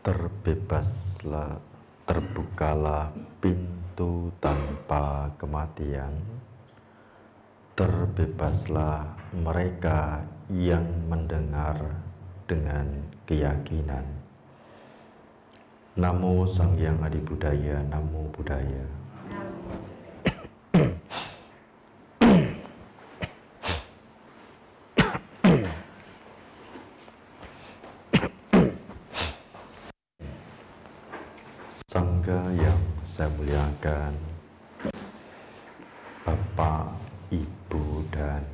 Terbebaslah, terbukalah pintu tanpa kematian. Terbebaslah mereka yang mendengar dengan keyakinan. Namo Sang Hyang Adi Budaya, Namo Buddhaya. Sangga yang saya muliakan, Bapak, Ibu, dan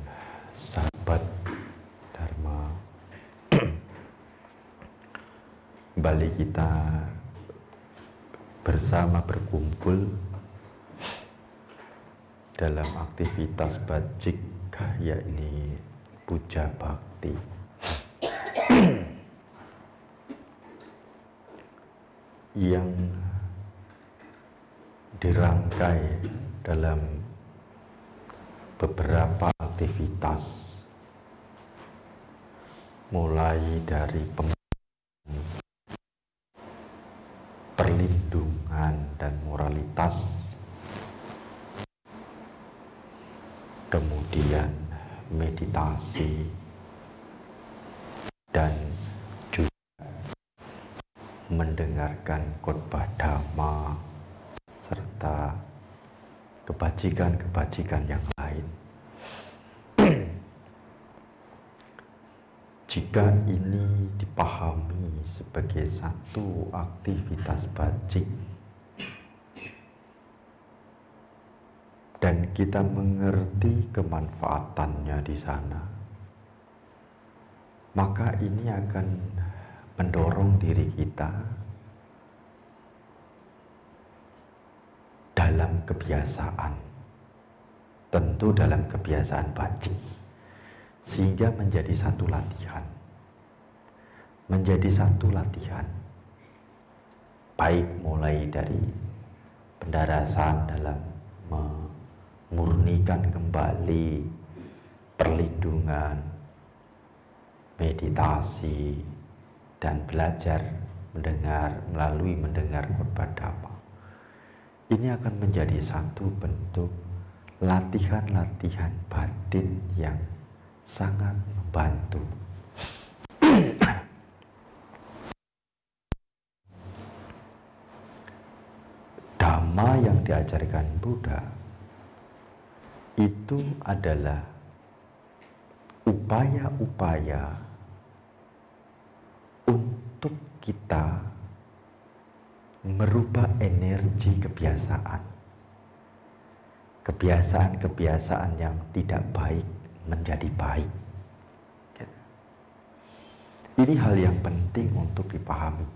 sahabat Dharma, kembali kita bersama berkumpul dalam aktivitas bajik, yakni puja bakti. Yang dirangkai dalam beberapa aktivitas, mulai dari perlindungan dan moralitas, kemudian meditasi, dan juga mendengarkan khotbah Dhamma serta kebajikan-kebajikan yang lain. Jika ini dipahami sebagai satu aktivitas bajik dan kita mengerti kemanfaatannya di sana, maka ini akan mendorong diri kita dalam kebiasaan, tentu dalam kebiasaan bajik, sehingga menjadi satu latihan, baik mulai dari pendarasan dalam memurnikan kembali perlindungan, meditasi, dan belajar melalui mendengar khotbah Dhamma. Ini akan menjadi satu bentuk latihan-latihan batin yang sangat membantu. Dhamma yang diajarkan Buddha itu adalah upaya-upaya untuk kita merubah energi kebiasaan yang tidak baik menjadi baik. Ini hal yang penting untuk dipahami.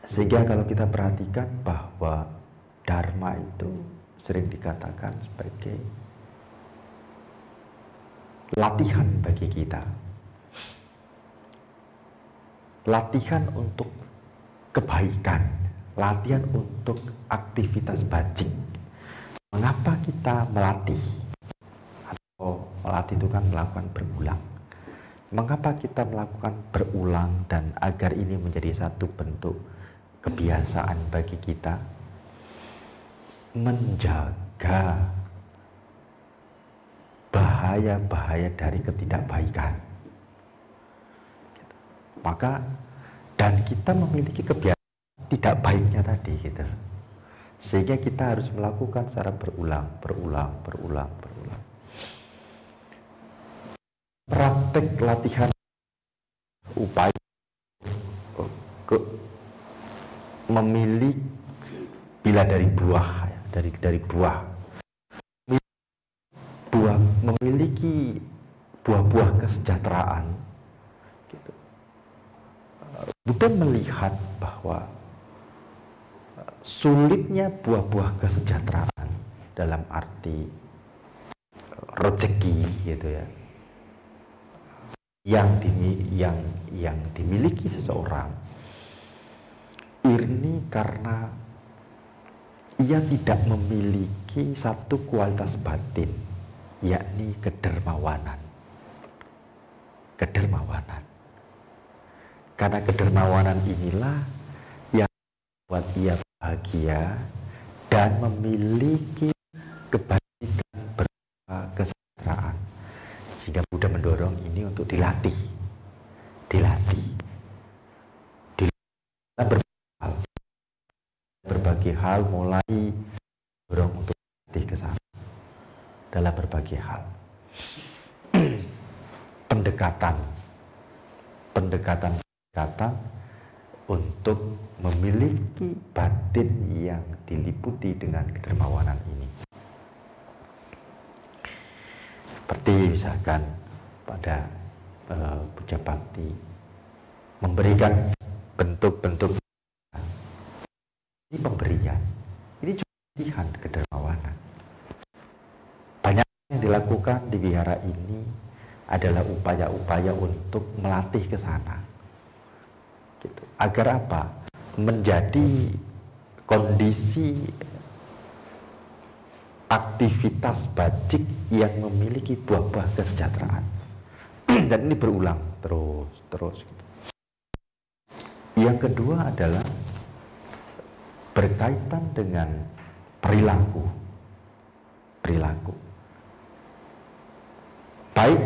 Sehingga kalau kita perhatikan bahwa Dharma itu sering dikatakan sebagai latihan bagi kita, latihan untuk kebaikan, latihan untuk aktivitas bajik. Mengapa kita melatih? Atau melatih itu kan melakukan berulang. Mengapa kita melakukan berulang dan agar ini menjadi satu bentuk kebiasaan bagi kita? Menjaga bahaya-bahaya dari ketidakbaikan. Maka dan kita memiliki kebiasaan tidak baiknya tadi gitu. Sehingga kita harus melakukan secara berulang. Praktek latihan upaya memilih bila dari buah, dari buah memiliki buah-buah kesejahteraan. Gitu. Buddha melihat bahwa sulitnya buah-buah kesejahteraan dalam arti rezeki gitu ya, yang dimiliki seseorang ini karena ia tidak memiliki satu kualitas batin, yakni kedermawanan. Karena kedermawanan inilah yang membuat ia bahagia dan memiliki kebajikan berupa kesejahteraan. Sehingga Buddha mendorong ini untuk dilatih. Berbagai hal mulai dorong untuk dilatih ke sana dalam berbagai hal. pendekatan untuk memiliki batin yang diliputi dengan kedermawanan ini. Seperti misalkan pada puja bakti memberikan bentuk-bentuk ini pemberian, ini juga latihan kedermawanan. Banyak yang dilakukan di wihara ini adalah upaya-upaya untuk melatih ke sana. Gitu. Agar apa? Menjadi kondisi aktivitas bajik yang memiliki buah-buah kesejahteraan. Dan ini berulang terus. Gitu. Yang kedua adalah berkaitan dengan perilaku. Baik,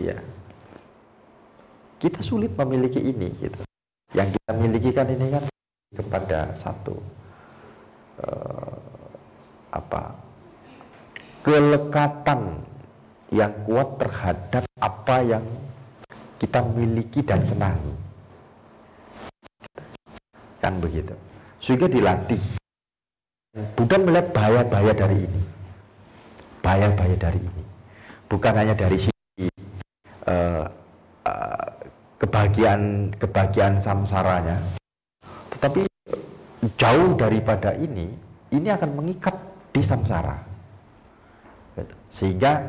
ya, kita sulit memiliki ini, gitu. Yang kita miliki kan ini kan kepada satu kelekatan yang kuat terhadap apa yang kita miliki dan senangi, kan begitu. Sehingga dilatih. Buddha melihat bahaya-bahaya dari ini. Bukan hanya dari sisi kebahagiaan samsaranya, tetapi jauh daripada ini akan mengikat di samsara. Sehingga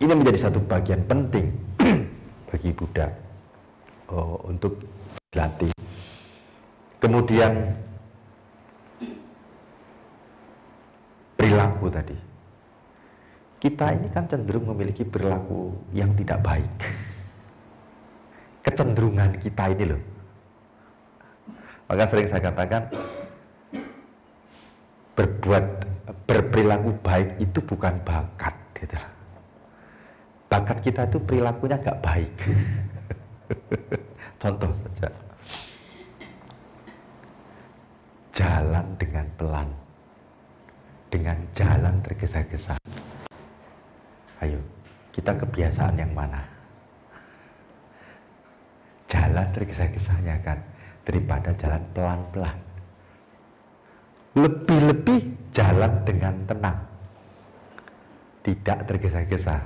ini menjadi satu bagian penting bagi Buddha untuk dilatih. Kemudian perilaku tadi. Kita ini kan cenderung memiliki perilaku yang tidak baik. Kecenderungan kita ini loh. Maka sering saya katakan berperilaku baik itu bukan bakat, gitu. Bakat kita itu perilakunya nggak baik. Contoh saja, jalan dengan pelan, dengan jalan tergesa-gesa. Ayo, kita kebiasaan yang mana? Jalan tergesa-gesanya kan, daripada jalan pelan-pelan. Lebih-lebih jalan dengan tenang, tidak tergesa-gesa.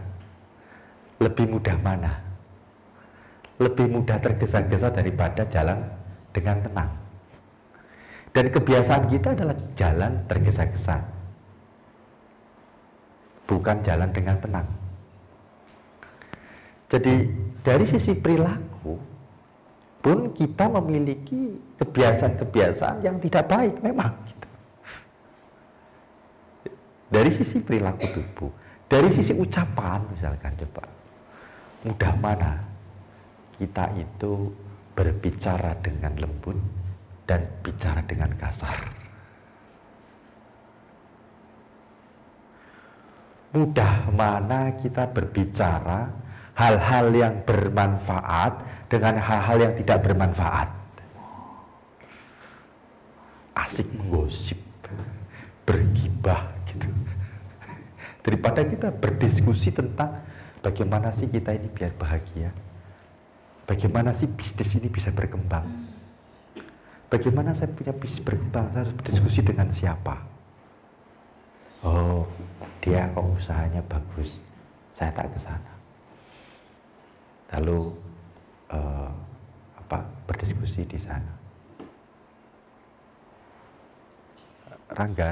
Lebih mudah mana? Lebih mudah tergesa-gesa daripada jalan dengan tenang. Dan kebiasaan kita adalah jalan tergesa-gesa, bukan jalan dengan tenang. Jadi dari sisi perilaku pun kita memiliki kebiasaan-kebiasaan yang tidak baik memang. Gitu. Dari sisi perilaku tubuh, dari sisi ucapan misalkan, coba mudah mana kita itu berbicara dengan lembut dan bicara dengan kasar. Mudah mana kita berbicara hal-hal yang bermanfaat dengan hal-hal yang tidak bermanfaat. Asik menggosip, bergibah gitu. Daripada kita berdiskusi tentang bagaimana sih kita ini biar bahagia. Bagaimana sih bisnis ini bisa berkembang. Bagaimana saya punya bisnis berkembang, saya harus berdiskusi dengan siapa. Oh, dia kok usahanya bagus, saya tak ke sana. Lalu berdiskusi di sana. Rangga,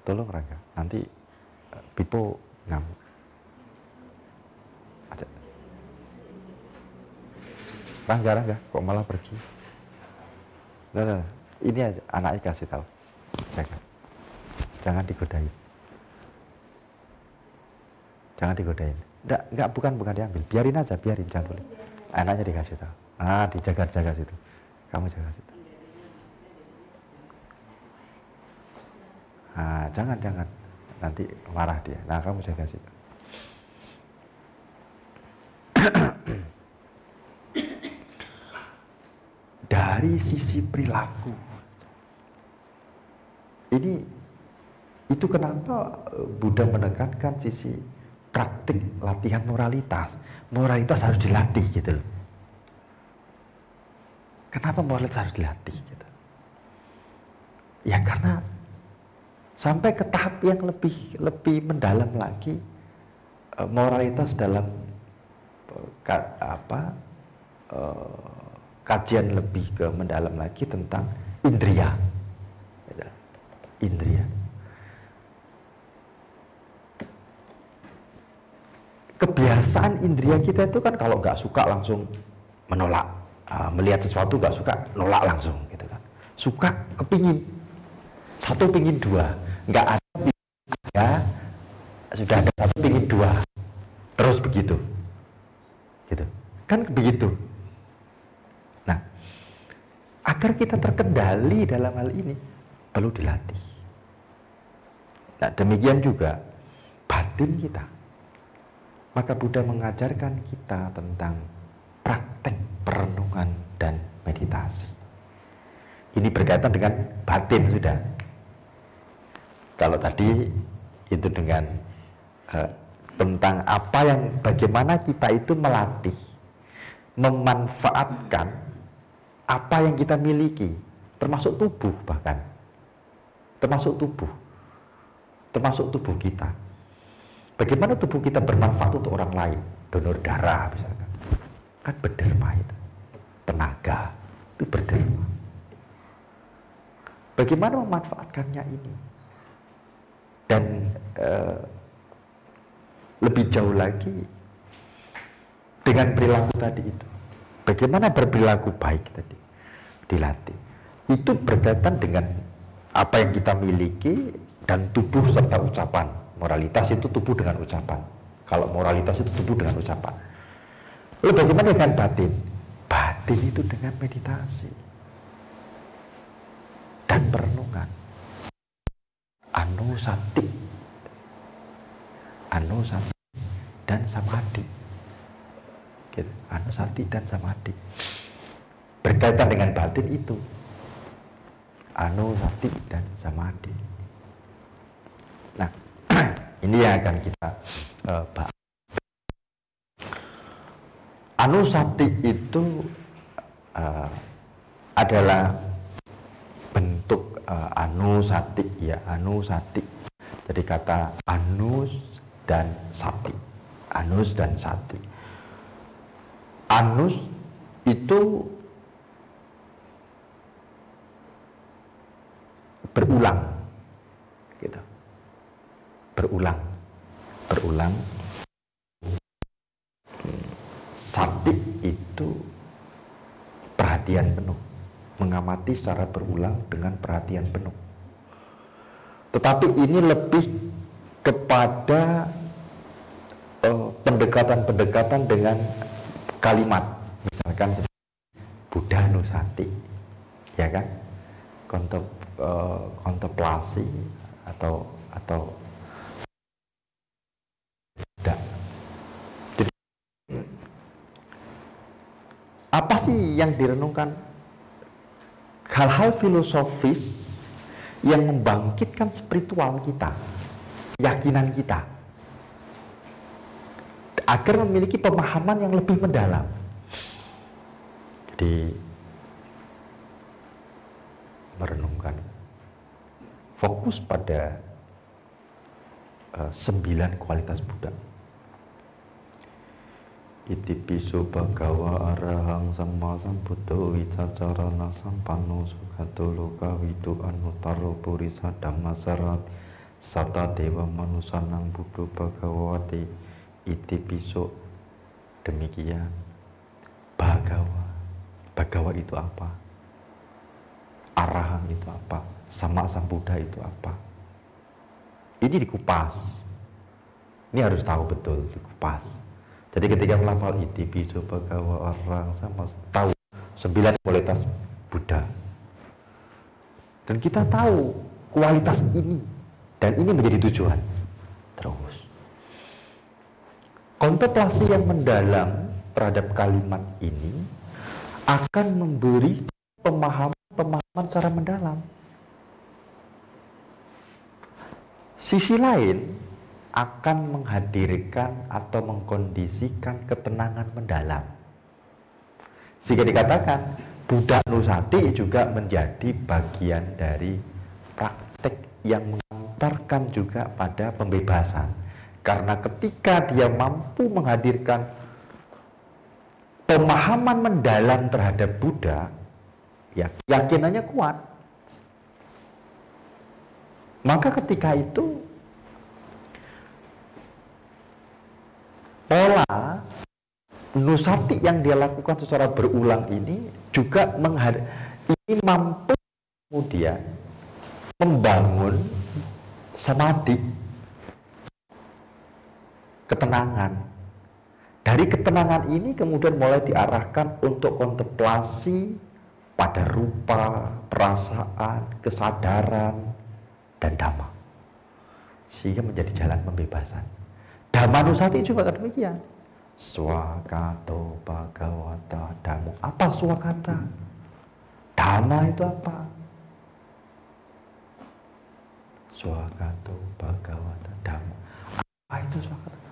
tolong Rangga, nanti Pipo ngamuk. Rangga, kok malah pergi? Nah, ini aja anaknya kasih tahu, jangan digodain. bukan diambil. Biarin aja, jangan boleh. Anaknya dikasih tahu. Dijaga situ. Kamu jaga situ. Jangan. Nanti marah dia. Kamu jaga situ. Dari sisi perilaku, itu kenapa Buddha menekankan sisi praktik latihan moralitas. Moralitas harus dilatih gitu loh. Kenapa moralitas harus dilatih gitu? Ya karena sampai ke tahap yang lebih mendalam lagi, moralitas dalam kajian lebih ke mendalam lagi tentang indria. Kebiasaan indria kita itu kan kalau nggak suka langsung menolak, melihat sesuatu nggak suka nolak langsung gitu kan. Suka kepingin, satu pingin dua, nggak ada, sudah ada satu pingin dua, terus begitu, gitu kan begitu. Nah, agar kita terkendali dalam hal ini perlu dilatih. Nah, demikian juga batin kita. Maka Buddha mengajarkan kita tentang praktek perenungan dan meditasi. Ini berkaitan dengan batin sudah. Kalau tadi itu dengan tentang bagaimana kita itu melatih, memanfaatkan apa yang kita miliki, termasuk tubuh bahkan, termasuk tubuh kita. Bagaimana tubuh kita bermanfaat untuk orang lain, donor darah misalkan, kan berderma itu, tenaga itu berderma. Bagaimana memanfaatkannya ini? Dan lebih jauh lagi dengan perilaku tadi itu, bagaimana berperilaku baik tadi dilatih. Itu berkaitan dengan apa yang kita miliki dan tubuh serta ucapan. Moralitas itu tubuh dengan ucapan. Kalau moralitas itu tubuh dengan ucapan. Lalu bagaimana dengan batin? Batin itu dengan meditasi dan perenungan. Anusati dan samadhi. Gitu. Anusati dan samadhi. Berkaitan dengan batin itu. Anusati dan samadhi. Nah, ini yang akan kita bahas. Anusati itu adalah bentuk anusati, ya, anusati. Jadi kata anus dan sati. Anus dan sati. Anus itu berulang, gitu. Berulang. Sati itu perhatian penuh, mengamati secara berulang dengan perhatian penuh. Tetapi ini lebih kepada pendekatan dengan kalimat, misalkan Buddha Nusati, ya kan, kontemplasi atau tidak. Apa sih yang direnungkan? Hal-hal filosofis yang membangkitkan spiritual kita, keyakinan kita, agar memiliki pemahaman yang lebih mendalam. Jadi merenungkan, fokus pada 9 kualitas Buddha. Itipiso bhagawa arahang sama sambuddho wicacarana sampanno sugato loka widu anutaro purisa dhammasarat sata dewa manusanang buddho bhagawati. Itipiso, demikian. Bhagawa itu apa? Arahang itu apa? Sama Sambuddha itu apa? Ini dikupas. Ini harus tahu betul, dikupas. Jadi ketika melafal iti bisa bagawa orang sama tahu 9 kualitas Buddha. Dan kita tahu kualitas ini dan ini menjadi tujuan. Terus kontemplasi yang mendalam terhadap kalimat ini akan memberi pemahaman secara mendalam. Sisi lain akan menghadirkan atau mengkondisikan ketenangan mendalam. Sehingga dikatakan Buddha Nusati juga menjadi bagian dari praktek yang mengantarkan juga pada pembebasan. Karena ketika dia mampu menghadirkan pemahaman mendalam terhadap Buddha, ya keyakinannya kuat. Maka ketika itu pola Nusati yang dia lakukan secara berulang ini juga ini mampu kemudian membangun samadhi, ketenangan. Dari ketenangan ini kemudian mulai diarahkan untuk kontemplasi pada rupa, perasaan, kesadaran, dan dhamma. Sehingga menjadi jalan pembebasan. Dhammanusati juga demikian. Swakato Bhagavata Dhammo. Apa swakata? Dhamma itu apa? Swakato Bhagavata Dhammo. Apa itu swakata?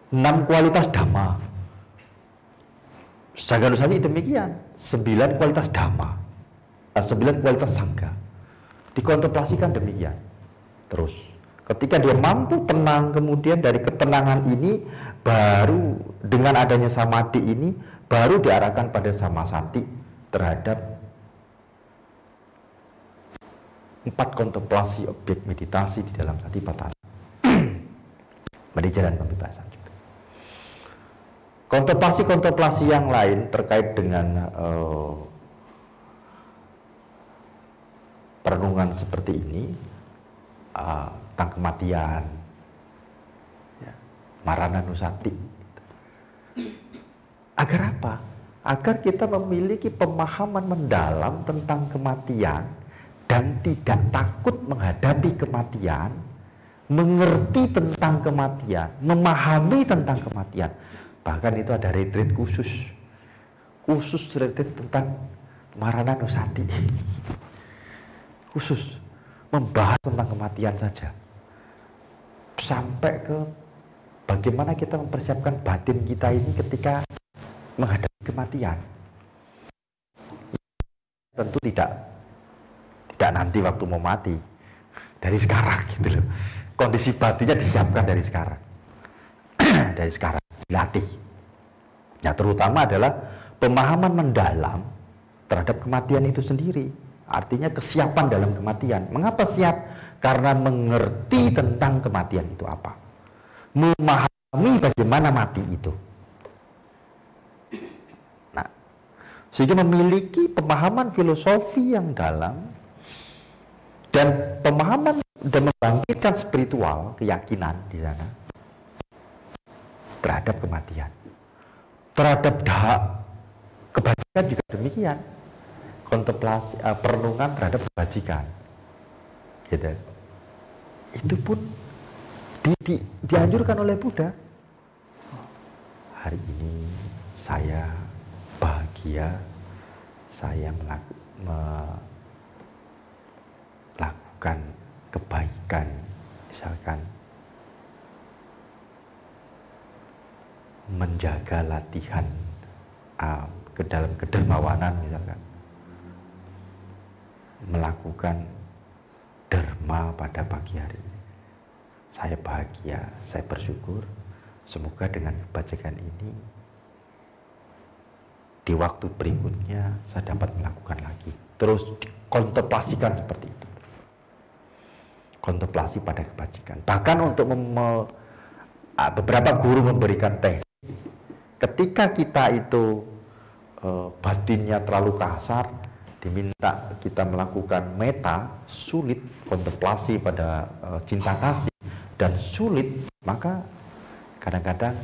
6 kualitas Dhamma. Sangganusati demikian. 9 kualitas Dhamma. 9 kualitas Sangga. Dikontemplasikan demikian. Terus ketika dia mampu tenang, kemudian dari ketenangan ini baru dengan adanya samadhi ini baru diarahkan pada samasati terhadap 4 kontemplasi objek meditasi di dalam satipatthana. Menjadi jalan pembebasan juga. Kontemplasi-kontemplasi yang lain terkait dengan perenungan seperti ini, tentang kematian, ya, Marananusati. Agar apa? Agar kita memiliki pemahaman mendalam tentang kematian dan tidak takut menghadapi kematian, mengerti tentang kematian, memahami tentang kematian. Bahkan itu ada retreat khusus retreat tentang Marananusati, khusus membahas tentang kematian saja, sampai ke bagaimana kita mempersiapkan batin kita ini ketika menghadapi kematian. Tentu tidak nanti waktu mau mati, dari sekarang gitu loh. Kondisi batinnya disiapkan dari sekarang. Dari sekarang dilatih. Nah, terutama adalah pemahaman mendalam terhadap kematian itu sendiri. Artinya kesiapan dalam kematian. Mengapa siap? Karena mengerti tentang kematian itu apa. Memahami bagaimana mati itu. Nah, sehingga memiliki pemahaman filosofi yang dalam dan pemahaman dan membangkitkan spiritual, keyakinan di sana terhadap kematian. Terhadap kebajikan juga demikian. Kontemplasi, perenungan terhadap kebajikan, gitu. Itu pun dianjurkan oleh Buddha. Hari ini saya bahagia, saya melakukan kebaikan, misalkan menjaga latihan ke dalam kedermawanan, misalkan melakukan dharma pada pagi hari ini. Saya bahagia, saya bersyukur. Semoga dengan kebajikan ini di waktu berikutnya saya dapat melakukan lagi. Terus kontemplasikan seperti itu. Kontemplasi pada kebajikan. Bahkan untuk beberapa guru memberikan teknik. Ketika kita itu batinnya terlalu kasar, diminta kita melakukan meta, sulit kontemplasi pada cinta kasih dan sulit, maka Kadang-kadang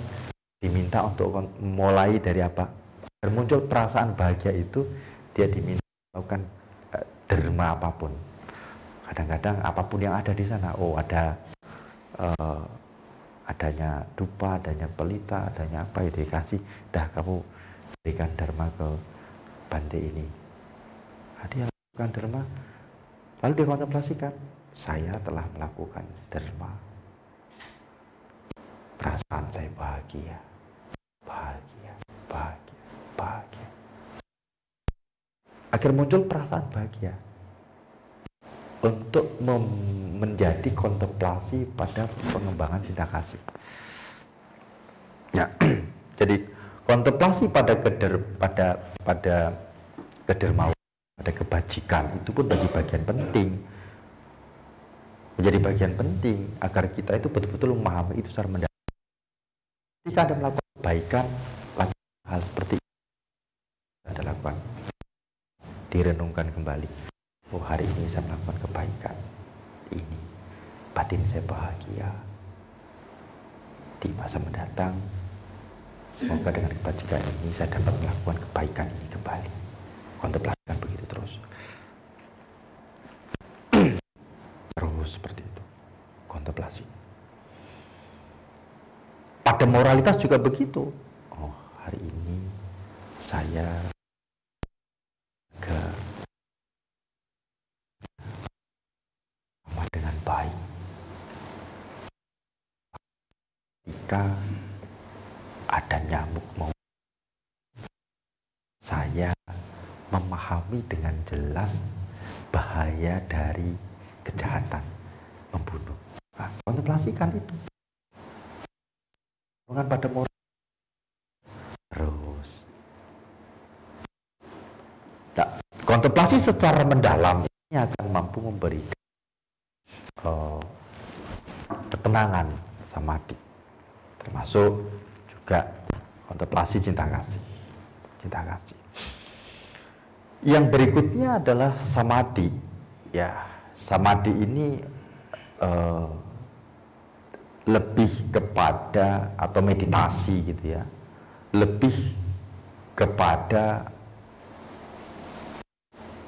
diminta untuk mulai dari apa? Agar muncul perasaan bahagia itu, dia diminta melakukan derma apapun. Kadang-kadang apapun yang ada di sana, ada adanya dupa, adanya pelita, adanya apa ya, dikasih, dah kamu berikan dharma ke Bante ini. Dia lakukan dharma, lalu dia kontemplasikan, saya telah melakukan dharma. Perasaan saya bahagia, bahagia, bahagia, bahagia. Agar muncul perasaan bahagia untuk menjadi kontemplasi pada pengembangan cinta kasih. Ya, jadi kontemplasi pada kedermawan, pada kebajikan itu pun bagian penting. Menjadi bagian penting agar kita itu betul-betul memahami itu secara mendalam. Ketika Anda melakukan kebaikan, lakukan hal seperti itu. Anda lakukan, direnungkan kembali. Oh, hari ini saya melakukan kebaikan ini, batin saya bahagia. Di masa mendatang, semoga dengan kebajikan ini saya dapat melakukan kebaikan ini kembali. Kontemplasikan begitu terus. Terus seperti itu, kontemplasi. Pada moralitas juga begitu. Oh, hari ini saya sama dengan baik. Jika ada nyamuk mau, saya memahami dengan jelas bahaya dari kejahatan membunuh. Nah, kontemplasikan itu. Bukan pada moral. Terus. Nah, kontemplasi secara mendalam ini akan mampu memberikan ketenangan, samadhi. Termasuk juga kontemplasi cinta kasih. Cinta kasih. Yang berikutnya adalah samadhi. Ya, samadhi ini lebih kepada, atau meditasi gitu ya, lebih kepada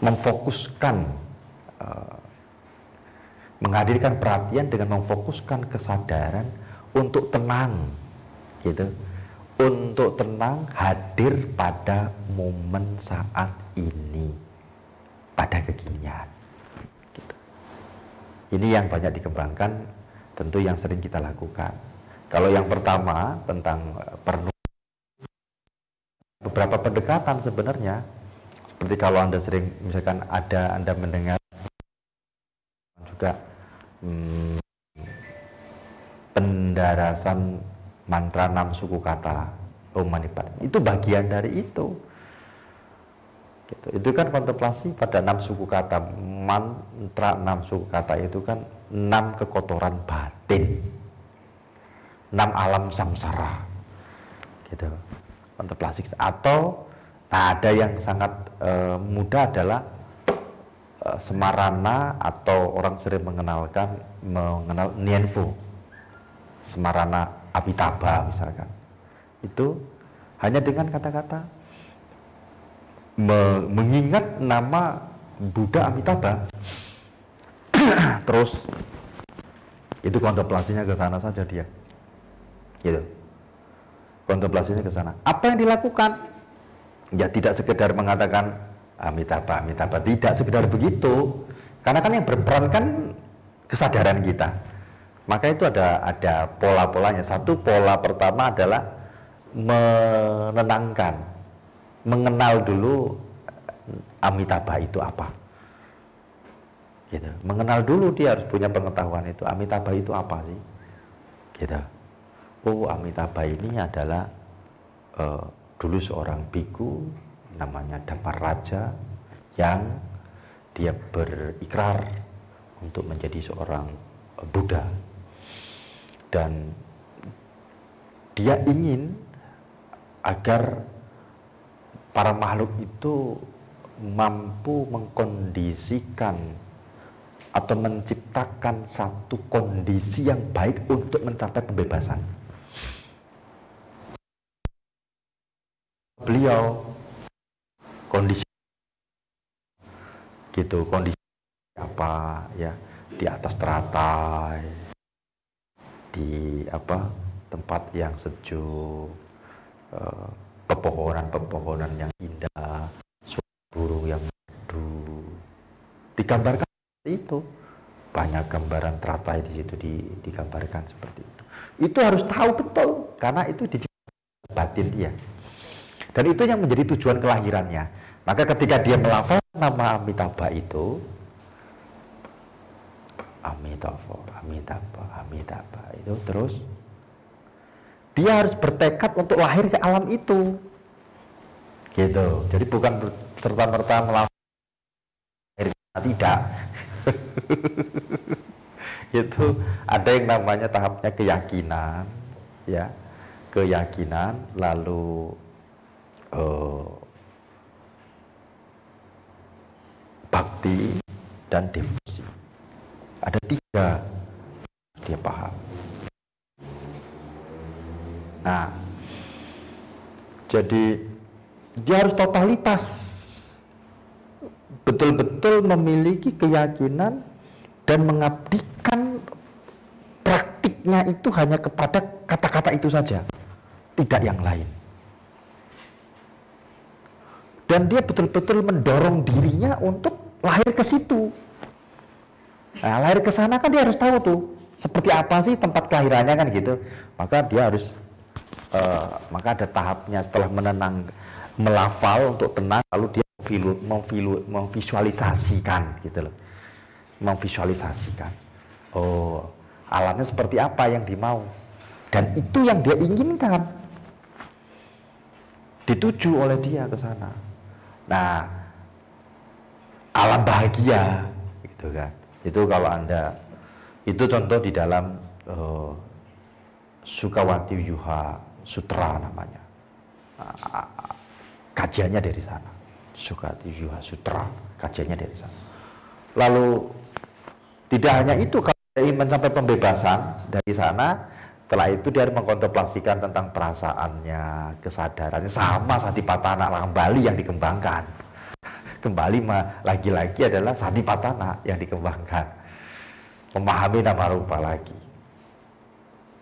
memfokuskan, menghadirkan perhatian dengan memfokuskan kesadaran untuk tenang gitu, untuk tenang hadir pada momen saat ini, pada kekinian gitu. Ini yang banyak dikembangkan, tentu yang sering kita lakukan. Kalau yang pertama tentang beberapa pendekatan sebenarnya, seperti kalau Anda sering, misalkan Anda mendengar juga pendarasan mantra 6 suku kata Om Mani Padme, itu bagian dari itu. Gitu. Itu kan kontemplasi pada 6 suku kata. Mantra 6 suku kata itu kan 6 kekotoran batin, 6 alam samsara gitu, kontemplasi. Atau ada yang sangat mudah adalah Semarana, atau orang sering mengenal Nienfu, Semarana Amitabha misalkan. Itu hanya dengan kata-kata mengingat nama Buddha Amitabha. Terus itu kontemplasinya ke sana saja dia. Gitu. Kontemplasinya ke sana. Apa yang dilakukan? Ya tidak sekedar mengatakan Amitabha, Amitabha, tidak sekedar begitu. Karena kan yang berperan kan kesadaran kita. Maka itu ada pola-polanya. Satu, pola pertama adalah menenangkan, mengenal dulu Amitabha itu apa. Gitu. Mengenal dulu, dia harus punya pengetahuan itu. Amitabha itu apa sih? Gitu. Oh, Amitabha ini adalah dulu seorang biku namanya Dhamaraja yang dia berikrar untuk menjadi seorang Buddha, dan dia ingin agar para makhluk itu mampu mengkondisikan atau menciptakan satu kondisi yang baik untuk mencapai pembebasan. beliau, kondisi gitu, kondisi apa ya, di atas teratai, di apa, tempat yang sejuk, pepohonan-pepohonan yang indah, suara burung yang merdu, digambarkan seperti itu. Banyak gambaran teratai di situ digambarkan seperti itu. Itu harus tahu betul, karena itu di batin dia. Dan itu yang menjadi tujuan kelahirannya. Maka ketika dia melafalkan nama Amitabha itu, Amitabha itu terus dia harus bertekad untuk lahir ke alam itu. Gitu. Jadi bukan serta-merta melafalkan, tidak. Itu ada yang namanya tahapnya keyakinan, ya, keyakinan, lalu bakti dan devosi. Ada 3 dia paham. Nah, jadi dia harus totalitas, betul-betul memiliki keyakinan dan mengabdikan praktiknya itu hanya kepada kata-kata itu saja, tidak yang lain. Dan dia betul-betul mendorong dirinya untuk lahir ke situ. Nah, lahir ke sana kan dia harus tahu tuh seperti apa sih tempat kelahirannya kan gitu. Maka dia harus maka ada tahapnya setelah melafal untuk tenang, lalu dia memvisualisasikan gitu loh. Memvisualisasikan. Oh, alamnya seperti apa yang dimau. Dan itu yang dia inginkan. Dituju oleh dia ke sana. Nah, alam bahagia gitu kan. Itu kalau Anda, itu contoh di dalam Sukawati Yuha Sutra namanya. Kajiannya dari sana. Sukawati Yuha Sutra, kajiannya dari sana. Lalu tidak hanya itu, kalau dia ingin mencapai pembebasan dari sana, setelah itu dia harus mengkontemplasikan tentang perasaannya, kesadarannya, sama Satipatthana kembali yang dikembangkan. Kembali lagi-lagi adalah Satipatthana yang dikembangkan. Memahami nama rupa lagi.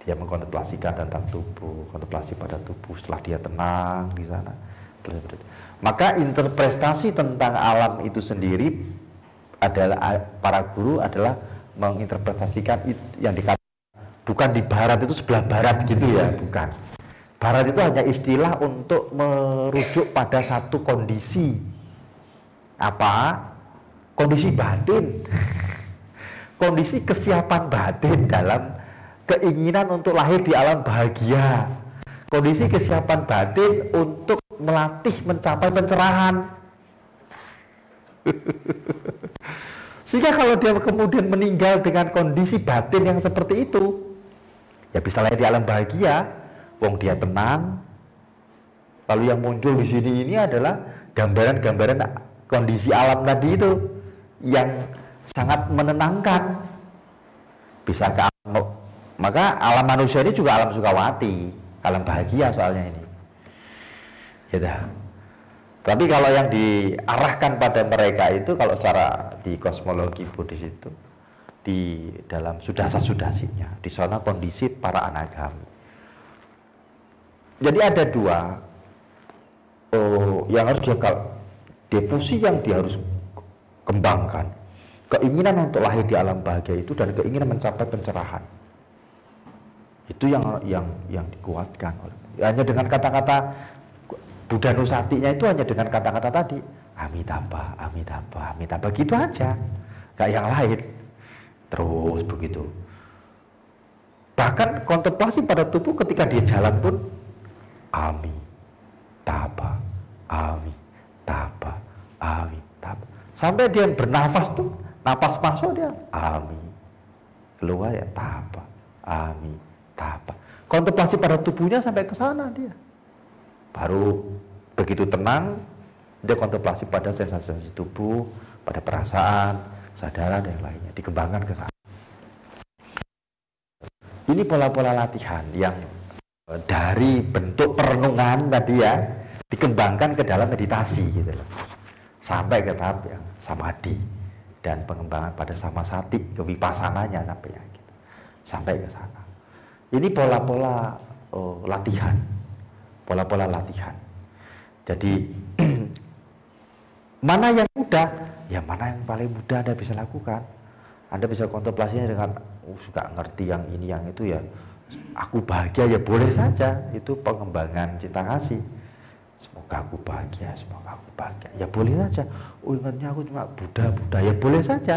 Dia mengkontemplasikan tentang tubuh, kontemplasi pada tubuh setelah dia tenang di sana. Maka interpretasi tentang alam itu sendiri adalah, para guru adalah menginterpretasikan yang dikatakan bukan di barat itu sebelah barat gitu ya, bukan. Barat itu hanya istilah untuk merujuk pada satu kondisi. Apa? Kondisi batin. Kondisi kesiapan batin dalam keinginan untuk lahir di alam bahagia. Kondisi kesiapan batin untuk melatih mencapai pencerahan. Sehingga kalau dia kemudian meninggal dengan kondisi batin yang seperti itu, ya bisa lahir di alam bahagia, wong dia tenang. Lalu yang muncul di sini ini adalah gambaran-gambaran kondisi alam tadi itu yang sangat menenangkan. Bisa ke alam, maka alam manusia ini juga alam Sukawati, alam bahagia soalnya ini. Gitu. Tapi kalau yang diarahkan pada mereka itu, kalau secara di kosmologi Buddhis itu, di dalam sudasa-sudasinya, di sana kondisi para anagami. Jadi ada 2 yang harus dia, devosi yang dia harus kembangkan, keinginan untuk lahir di alam bahagia itu, dan keinginan mencapai pencerahan. Itu yang dikuatkan hanya dengan kata-kata Buddha Nusatinya, itu hanya dengan kata-kata tadi, Amitabha, Amitabha, Amitabha, gitu aja, gak yang lain. Terus begitu. Bahkan kontemplasi pada tubuh ketika dia jalan pun Amitabha, Amitabha, Amitabha. Sampai dia bernafas tuh, napas masuk dia Ami, keluar ya Taba, Amitabha. Kontemplasi pada tubuhnya sampai ke sana dia. Baru begitu tenang, dia kontemplasi pada sensasi tubuh, pada perasaan, kesadaran dan lainnya, dikembangkan ke sana. Ini pola-pola latihan yang dari bentuk perenungan tadi ya, dikembangkan ke dalam meditasi gitu loh. Sampai ke tahap yang samadhi dan pengembangan pada samasati, kewipassananya sampai ya, gitu. Sampai ke sana. Ini pola-pola latihan. Pola-pola latihan. Jadi mana yang mudah? Ya mana yang paling mudah Anda bisa lakukan. Anda bisa kontemplasinya dengan suka ngerti yang ini yang itu ya. Aku bahagia ya boleh saja. Itu pengembangan cinta kasih. Semoga aku bahagia, semoga aku bahagia. Ya boleh saja. Oh ingatnya aku cuma Buddha, Buddha. Ya boleh saja.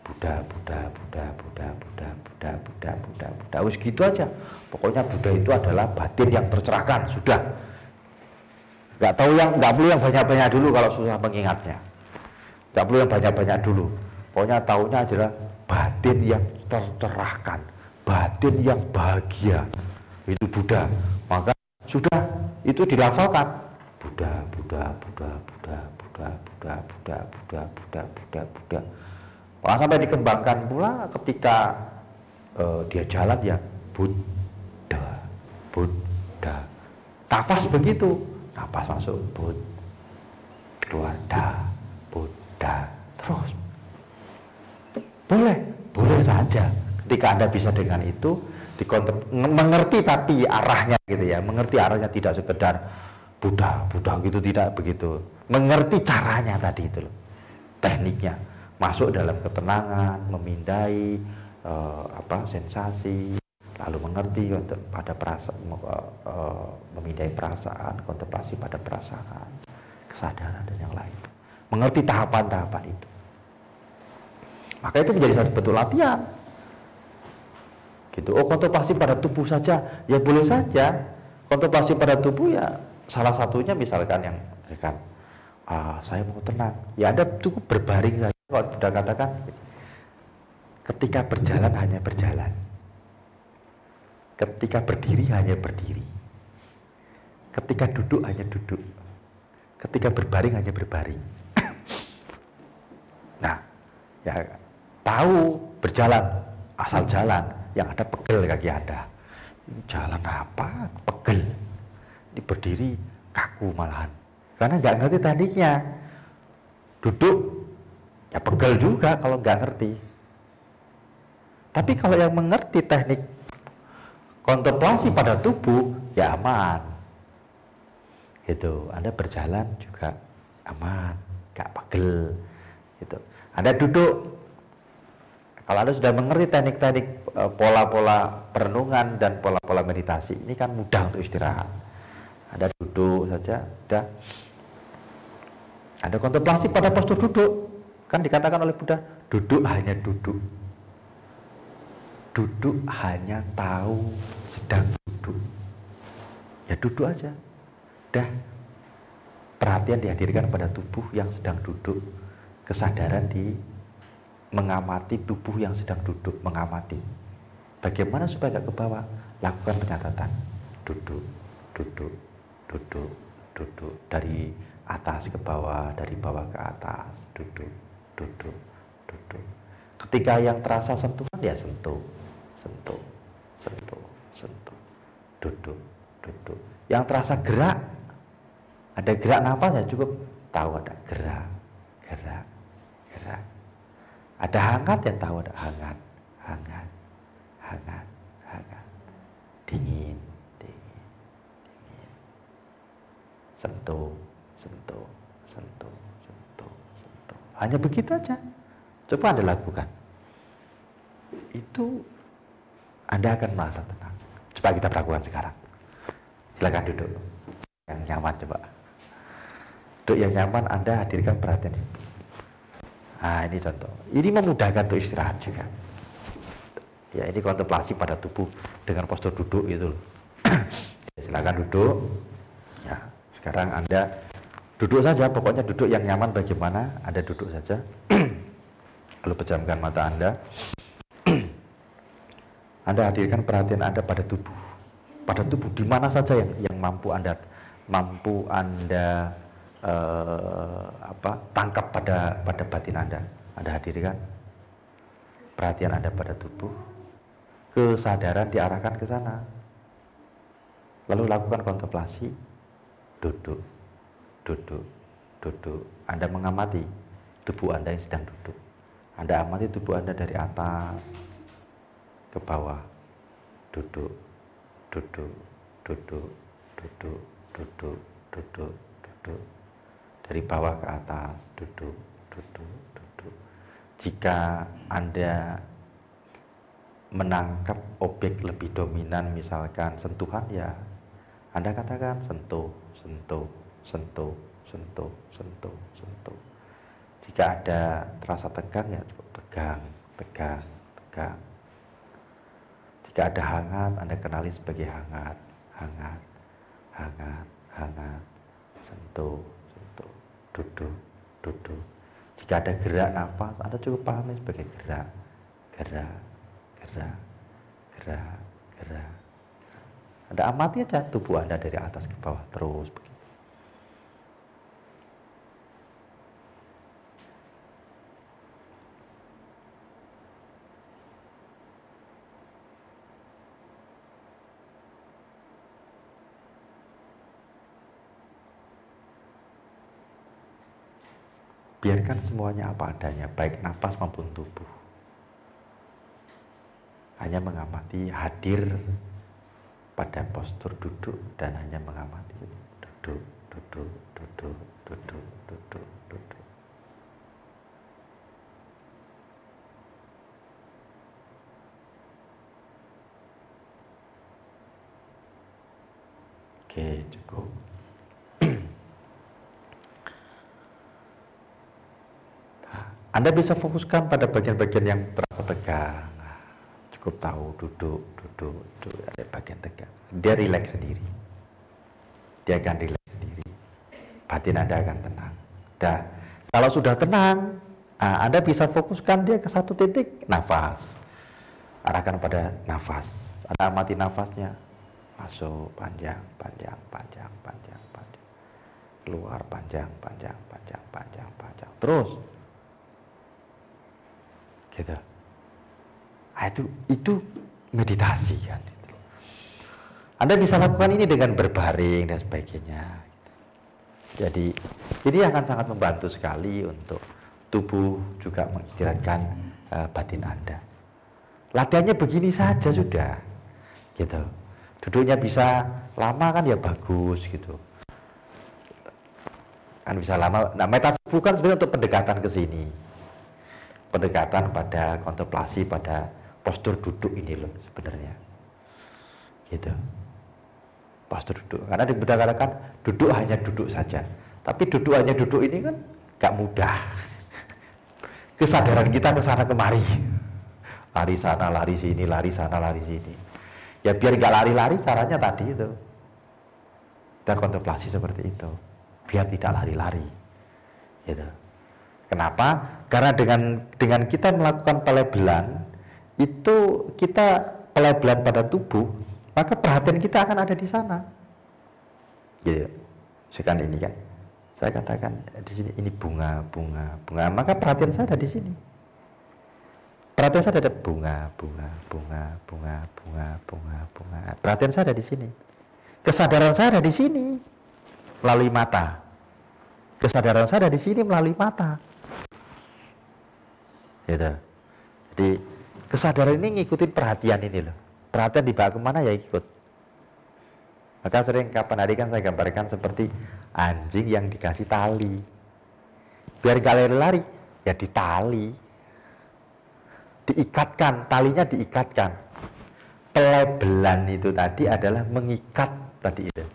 Buddha, Buddha, Buddha, Buddha, Buddha, Buddha, Buddha, Buddha, Buddha. Wis gitu aja. Pokoknya Buddha itu adalah batin yang tercerahkan. Sudah. Nggak perlu yang banyak-banyak dulu kalau susah mengingatnya. Nggak perlu yang banyak-banyak dulu. Pokoknya taunya adalah batin yang tercerahkan, batin yang bahagia. Itu Buddha. Maka sudah itu dilafalkan. Buddha, Buddha, Buddha, Buddha, Buddha, Buddha, Buddha, Buddha, Buddha, Buddha, Buddha. Maka sampai dikembangkan pula ketika dia jalan ya Buddha, Buddha. Nafas begitu. Napas masuk Buddha, keluar Buddha, terus boleh saja. Ketika Anda bisa dengan itu mengerti tapi arahnya gitu ya, mengerti arahnya tidak sekedar Buddha gitu, tidak begitu. Mengerti caranya tadi itu loh, tekniknya masuk dalam ketenangan, memindai sensasi. Lalu mengerti untuk pada perasaan, memindai perasaan, kontemplasi pada perasaan, kesadaran dan yang lain. Mengerti tahapan-tahapan itu. Maka itu menjadi satu bentuk latihan. Gitu. Oh kontemplasi pada tubuh saja, ya boleh saja. Kontemplasi pada tubuh ya salah satunya misalkan yang saya mau tenang. Ya Anda cukup berbaring saja. Kalau sudah katakan, ketika berjalan hanya berjalan. Ketika berdiri hanya berdiri. Ketika duduk hanya duduk. Ketika berbaring hanya berbaring. Nah, ya tahu berjalan, asal jalan, yang ada pegel kaki Anda. Jalan apa? Pegel. Ini berdiri kaku malahan. Karena nggak ngerti tekniknya. Duduk ya pegel juga kalau nggak ngerti. Tapi kalau yang mengerti teknik kontemplasi pada tubuh ya aman. Itu Anda berjalan juga aman, gak pegel. Gitu. Anda duduk, kalau Anda sudah mengerti teknik-teknik pola-pola perenungan dan pola-pola meditasi, ini kan mudah untuk istirahat. Anda duduk saja, udah. Anda kontemplasi pada postur duduk, kan dikatakan oleh Buddha, duduk hanya duduk. Duduk hanya tahu sedang duduk. Ya duduk aja. Dah. Perhatian dihadirkan pada tubuh yang sedang duduk. Kesadaran di mengamati tubuh yang sedang duduk, mengamati. Bagaimana supaya gak ke bawah? Lakukan pencatatan. Duduk, duduk, duduk, duduk. Dari atas ke bawah, dari bawah ke atas. Duduk, duduk, duduk. Ketika yang terasa sentuhan, ya sentuh. Sentuh, sentuh, sentuh, duduk, duduk. Yang terasa gerak, ada gerak napas ya cukup tahu ada gerak, gerak, gerak. Ada hangat ya tahu ada hangat, hangat, hangat, hangat. Dingin, dingin, dingin. Sentuh, sentuh, sentuh, sentuh, sentuh. Hanya begitu aja. Coba Anda lakukan. Itu Anda akan merasa tenang. Coba kita lakukan sekarang. Silakan duduk yang nyaman coba. Duduk yang nyaman, Anda hadirkan perhatian itu. Nah ini contoh. Ini memudahkan untuk istirahat juga. Ya ini kontemplasi pada tubuh dengan postur duduk itu. Silakan duduk. Ya sekarang Anda duduk saja. Pokoknya duduk yang nyaman bagaimana. Anda duduk saja. Lalu pejamkan mata Anda. Anda hadirkan perhatian Anda pada tubuh. Pada tubuh di mana saja yang mampu Anda tangkap pada batin Anda. Anda hadirkan perhatian Anda pada tubuh. Kesadaran diarahkan ke sana. Lalu lakukan kontemplasi. Duduk, duduk, duduk. Anda mengamati tubuh Anda yang sedang duduk. Anda amati tubuh Anda dari atas ke bawah. Duduk, duduk, duduk, duduk, duduk, duduk, duduk. Dari bawah ke atas, duduk, duduk, duduk. Jika Anda menangkap objek lebih dominan, misalkan sentuhan, ya Anda katakan sentuh, sentuh, sentuh, sentuh, sentuh, sentuh. Jika ada terasa tegang, ya cukup tegang, tegang, tegang. Jika ada hangat, Anda kenali sebagai hangat, hangat, hangat, hangat, sentuh, sentuh, duduk, duduk. Jika ada gerak nafas, Anda cukup pahami sebagai gerak, gerak, gerak, gerak, gerak. Anda amati aja tubuh Anda dari atas ke bawah terus begitu. Biarkan semuanya apa adanya, baik nafas maupun tubuh. Hanya mengamati, hadir pada postur duduk dan hanya mengamati. Duduk, duduk, duduk, duduk, duduk, duduk. Oke, cukup. Anda bisa fokuskan pada bagian-bagian yang terasa tegang. Cukup tahu duduk, duduk, duduk, ada bagian tegang. Dia rileks sendiri. Dia akan rileks sendiri. Batin Anda akan tenang. Dan kalau sudah tenang, Anda bisa fokuskan dia ke satu titik, nafas. Arahkan pada nafas. Anda amati nafasnya. Masuk panjang, panjang, panjang, panjang, panjang. Keluar panjang, panjang, panjang, panjang, panjang. Terus. Gitu. Itu meditasi kan. Anda bisa lakukan ini dengan berbaring dan sebagainya. Jadi ini akan sangat membantu sekali untuk tubuh juga mengistirahatkan batin Anda. Latihannya begini saja sudah, gitu. Duduknya bisa lama kan ya bagus gitu. Kan bisa lama. Nah, meta tubuh kan sebenarnya untuk pendekatan ke sini. Pendekatan pada kontemplasi pada postur duduk ini loh sebenarnya, gitu. Postur duduk, karena dikatakan duduk hanya duduk saja, tapi duduk hanya duduk ini kan gak mudah. Kesadaran kita ke sana kemari, lari sana lari sini, lari sana lari sini. Ya biar gak lari-lari caranya tadi itu, kita kontemplasi seperti itu, biar tidak lari-lari, gitu. Kenapa? Karena dengan kita melakukan pelebelan, itu kita pelebelan pada tubuh, maka perhatian kita akan ada di sana. Gitu. Sekarang ini kan, saya katakan di sini ini bunga, bunga, bunga, maka perhatian saya ada di sini. Perhatian saya ada bunga, bunga, bunga, bunga, bunga, bunga, bunga. Perhatian saya ada di sini. Kesadaran saya ada di sini melalui mata. Kesadaran saya ada di sini melalui mata. Gitu. Jadi kesadaran ini ngikutin perhatian ini loh. Perhatian dibawa kemana ya ikut. Maka sering kapan hari kan saya gambarkan seperti anjing yang dikasih tali. Biar gak lari-lari, ya ditali. Diikatkan, talinya diikatkan. Pelebelan itu tadi adalah mengikat tadi itu.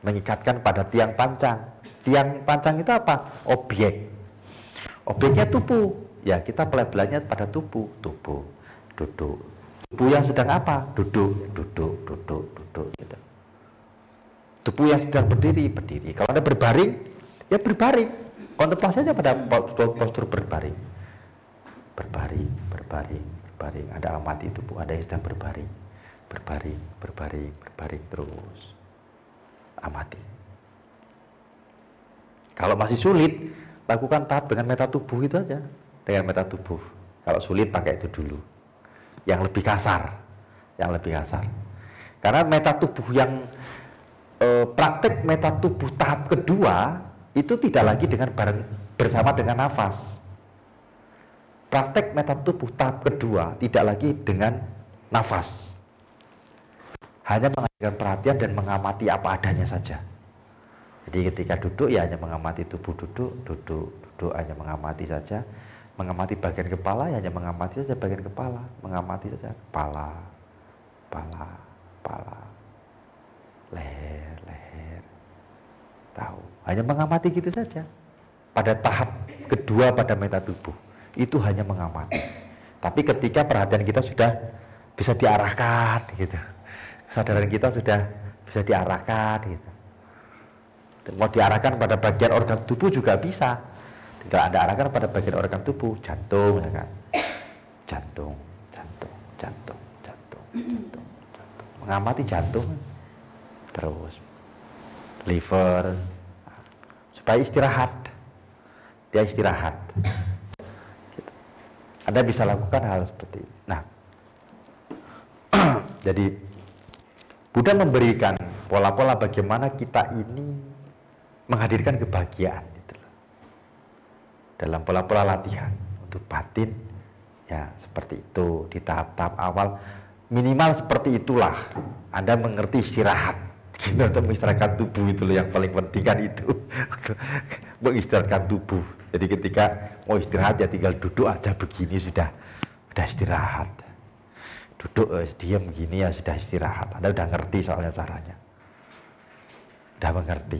Mengikatkan pada tiang pancang. Tiang pancang itu apa? Objek. Objeknya tubuh. Ya kita pelebelannya pada tubuh, tubuh, duduk. Tubuh yang sedang apa? Duduk, duduk, duduk, duduk. Gitu. Tubuh yang sedang berdiri, berdiri. Kalau Anda berbaring, ya berbaring. Kontemplasi saja pada postur berbaring. Berbaring, berbaring, berbaring. Anda amati tubuh Anda yang sedang berbaring. Berbaring, berbaring, berbaring terus. Amati. Kalau masih sulit, lakukan tahap dengan meta tubuh itu aja. Dengan meta tubuh. Kalau sulit pakai itu dulu. Yang lebih kasar. Yang lebih kasar. Karena meta tubuh yang praktek meta tubuh tahap kedua itu tidak lagi dengan bersama dengan nafas. Praktek meta tubuh tahap kedua tidak lagi dengan nafas. Hanya mengalihkan perhatian dan mengamati apa adanya saja. Jadi ketika duduk ya hanya mengamati tubuh duduk hanya mengamati saja. Mengamati bagian kepala ya hanya mengamati saja bagian kepala. Mengamati saja kepala, leher, tahu. Hanya mengamati gitu saja. Pada tahap kedua pada meta tubuh itu hanya mengamati. Tapi ketika perhatian kita sudah bisa diarahkan gitu, kesadaran kita sudah bisa diarahkan gitu. Mau diarahkan pada bagian organ tubuh juga bisa. Tinggal Anda arahkan pada bagian organ tubuh, jantung ya kan. Jantung. Mengamati jantung. Terus liver, supaya istirahat. Dia istirahat. Gitu. Anda bisa lakukan hal seperti ini. Nah, jadi Buddha memberikan pola-pola bagaimana kita ini menghadirkan kebahagiaan gitu loh. Dalam pola-pola latihan untuk batin ya seperti itu di tahap-tahap awal minimal seperti itulah Anda mengerti istirahat gitu, atau mengistirahatkan tubuh itu loh yang paling penting kan itu mengistirahatkan tubuh. Jadi ketika mau istirahat ya tinggal duduk aja begini sudah istirahat. Duduk diam begini ya sudah istirahat. Anda udah ngerti soalnya caranya. Udah mengerti.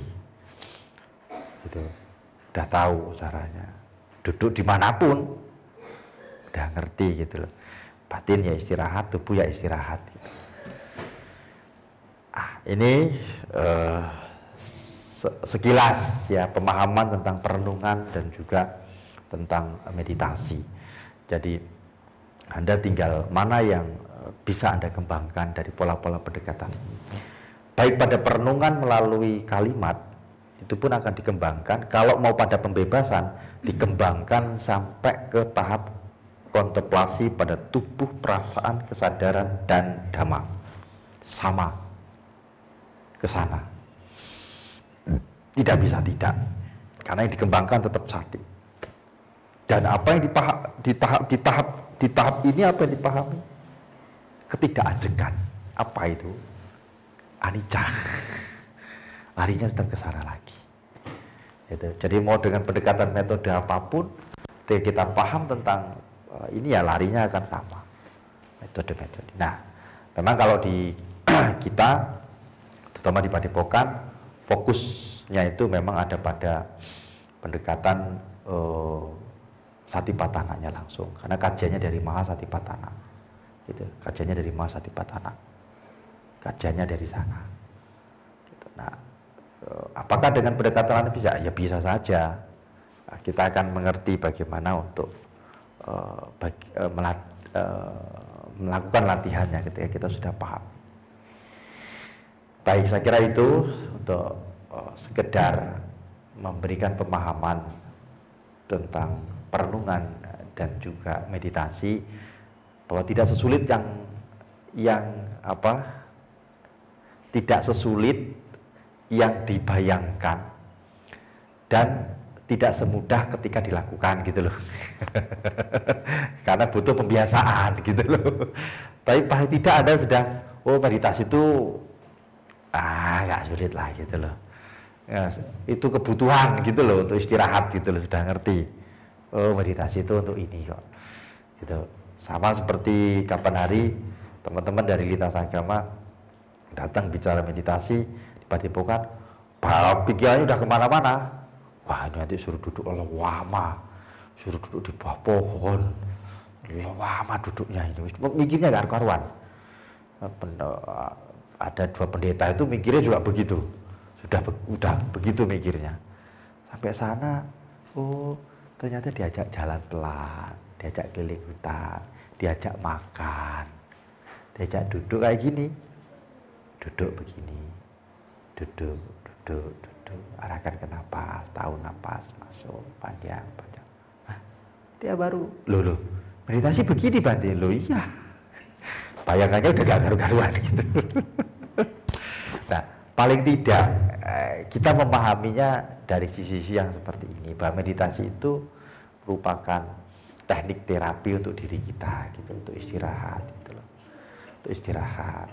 Gitu. Udah tahu caranya. Duduk dimanapun udah ngerti gitu loh. Batin ya istirahat, tubuh ya istirahat gitu. Ini sekilas ya pemahaman tentang perenungan dan juga tentang meditasi. Jadi Anda tinggal mana yang bisa Anda kembangkan dari pola-pola pendekatan. Baik pada perenungan melalui kalimat itu pun akan dikembangkan. Kalau mau pada pembebasan dikembangkan sampai ke tahap kontemplasi pada tubuh, perasaan, kesadaran dan dhamma. Sama ke sana. Tidak bisa tidak. Karena yang dikembangkan tetap sati. Dan apa yang di tahap ini apa yang dipahami? Ketidakajekan. Apa itu? Anicca. Larinya tetap ke sana lagi. Gitu. Jadi mau dengan pendekatan metode apapun, ketika kita paham tentang ini ya larinya akan sama. Metode-metode. Nah, memang kalau di kita, terutama di Padepokan, fokusnya itu memang ada pada pendekatan Satipatananya langsung, karena kajiannya dari Mahasatipatthana, gitu. Kajiannya dari Mahasatipatthana, kajiannya dari sana. Gitu. Nah, apakah dengan pendekatan lain bisa? Ya bisa saja. Nah, kita akan mengerti bagaimana untuk melakukan latihannya ketika kita sudah paham. Baik, saya kira itu untuk sekedar memberikan pemahaman tentang perenungan dan juga meditasi, bahwa tidak sesulit tidak sesulit yang dibayangkan dan tidak semudah ketika dilakukan gitu loh. Karena butuh pembiasaan gitu loh. Tapi paling tidak Anda sudah meditasi itu nggak sulit lah gitu loh. Ya, itu kebutuhan gitu loh untuk istirahat gitu loh, sudah ngerti. Meditasi itu untuk ini kok. Gitu. Sama seperti kapan hari teman-teman dari lintas agama datang bicara meditasi di Padepokan, pikirannya udah kemana-mana. Wah, ini nanti suruh duduk lama, suruh duduk di bawah pohon, lama duduknya ini. Mikirnya gak karuan. Ada dua pendeta itu mikirnya juga begitu. Udah begitu mikirnya. Sampai sana, ternyata diajak jalan pelan, diajak keliling hutan, diajak makan, diajak duduk kayak gini. Duduk begini, duduk, arahkan ke napas, tahu napas masuk, panjang. Nah, dia baru, loh, meditasi begini Bante, loh iya. Bayangannya udah gak karu-karuan gitu. Nah, paling tidak kita memahaminya dari sisi-sisi yang seperti ini, bahwa meditasi itu merupakan teknik terapi untuk diri kita gitu, untuk istirahat gitu loh. Untuk istirahat,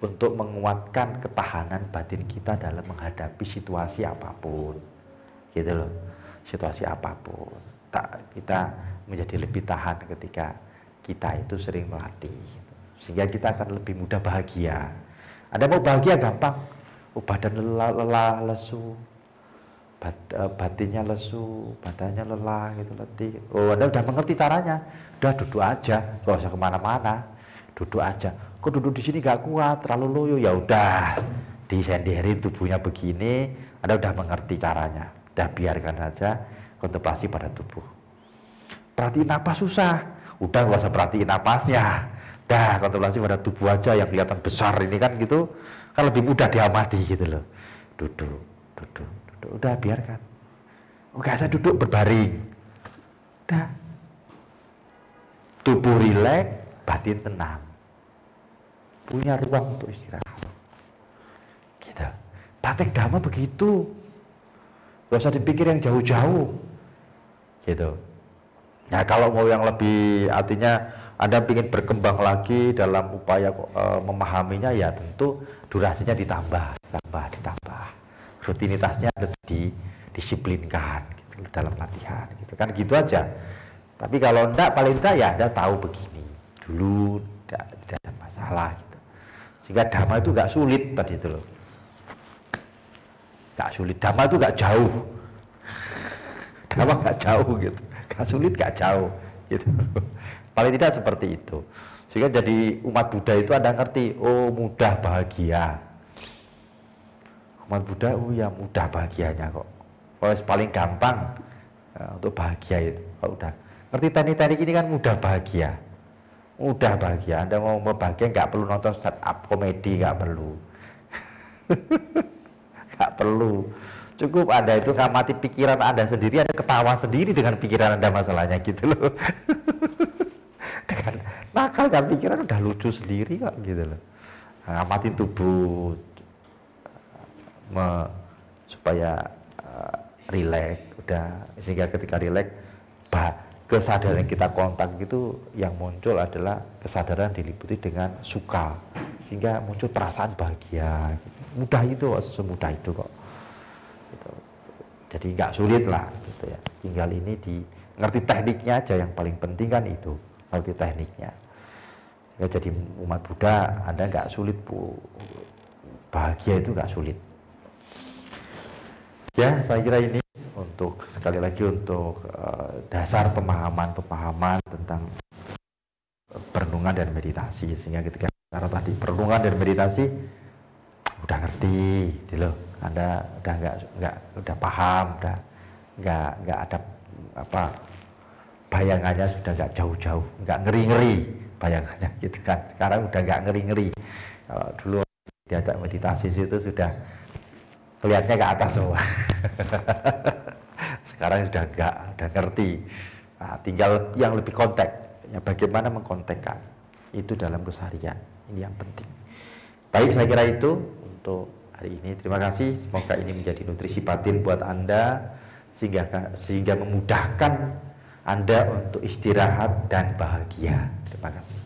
untuk menguatkan ketahanan batin kita dalam menghadapi situasi apapun gitu loh. Situasi apapun kita menjadi lebih tahan ketika kita itu sering melatih gitu. Sehingga kita akan lebih mudah bahagia. Anda mau bahagia gampang, badan lelah, lesu, batinnya lesu, badannya lelah gitu, letih. Anda udah mengerti caranya, udah duduk aja, gak usah kemana-mana, duduk aja. Kok duduk di sini gak kuat, terlalu loyo, ya udah disenderin tubuhnya begini. Anda udah mengerti caranya, udah biarkan saja kontemplasi pada tubuh. Perhatiin napas susah, udah gak usah perhatiin napasnya, dah kontemplasi pada tubuh aja yang kelihatan besar ini kan gitu, kan lebih mudah diamati gitu loh. Duduk, udah biarkan. Gak usah duduk berbaring, udah tubuh rileks, batin tenang, punya ruang untuk istirahat gitu. Praktek dhamma begitu, gak usah dipikir yang jauh-jauh gitu. Nah kalau mau yang lebih, artinya Anda ingin berkembang lagi dalam upaya memahaminya, ya tentu durasinya ditambah, rutinitasnya lebih didisiplinkan gitu, dalam latihan gitu kan, gitu aja. Tapi kalau enggak, paling enggak ya Anda tahu begini dulu, tidak ada masalah gitu. Sehingga dhamma itu gak sulit tadi itu loh, gak sulit. Dhamma itu gak jauh, dhamma gak jauh gitu, gak sulit gak jauh gitu. Paling tidak seperti itu. Sehingga jadi umat Buddha itu Anda ngerti, oh mudah bahagia. Umat Buddha, oh ya mudah bahagianya kok. Oh paling gampang untuk bahagia itu. Kalau udah ngerti teknik-teknik ini kan mudah bahagia. Mudah bahagia. Anda mau bahagia nggak perlu nonton stand up komedi, nggak perlu. Nggak perlu. Cukup Anda itu ngamati pikiran Anda sendiri, Anda ketawa sendiri dengan pikiran Anda masalahnya gitu loh. Dengan nakal kan pikiran udah lucu sendiri kok gitu loh. Ngamati tubuh supaya rileks, udah, sehingga ketika rileks kesadaran kita kontak gitu, yang muncul adalah kesadaran diliputi dengan suka, sehingga muncul perasaan bahagia gitu. Mudah itu, semudah itu kok gitu. Jadi nggak sulit lah gitu ya, tinggal ini ngerti tekniknya aja, yang paling penting kan itu, ngerti tekniknya ya. Jadi umat Buddha Anda nggak sulit Bu, bahagia itu nggak sulit ya. Saya kira ini untuk sekali lagi untuk dasar pemahaman tentang perenungan dan meditasi, sehingga ketika cara tadi perenungan dan meditasi udah ngerti gitu loh, Anda udah paham, udah nggak ada apa bayangannya, sudah nggak jauh-jauh, nggak ngeri-ngeri bayangannya gitu kan. Sekarang udah nggak ngeri-ngeri. Kalau dulu diajak meditasi itu sudah kelihatannya ke atas semua. Sekarang sudah nggak, udah ngerti. Nah, tinggal yang lebih kontak, ya bagaimana mengkontekkan itu dalam keseharian, ini yang penting. Baik, saya kira itu untuk hari ini. Terima kasih, semoga ini menjadi nutrisi batin buat Anda, sehingga memudahkan Anda untuk istirahat dan bahagia. Terima kasih.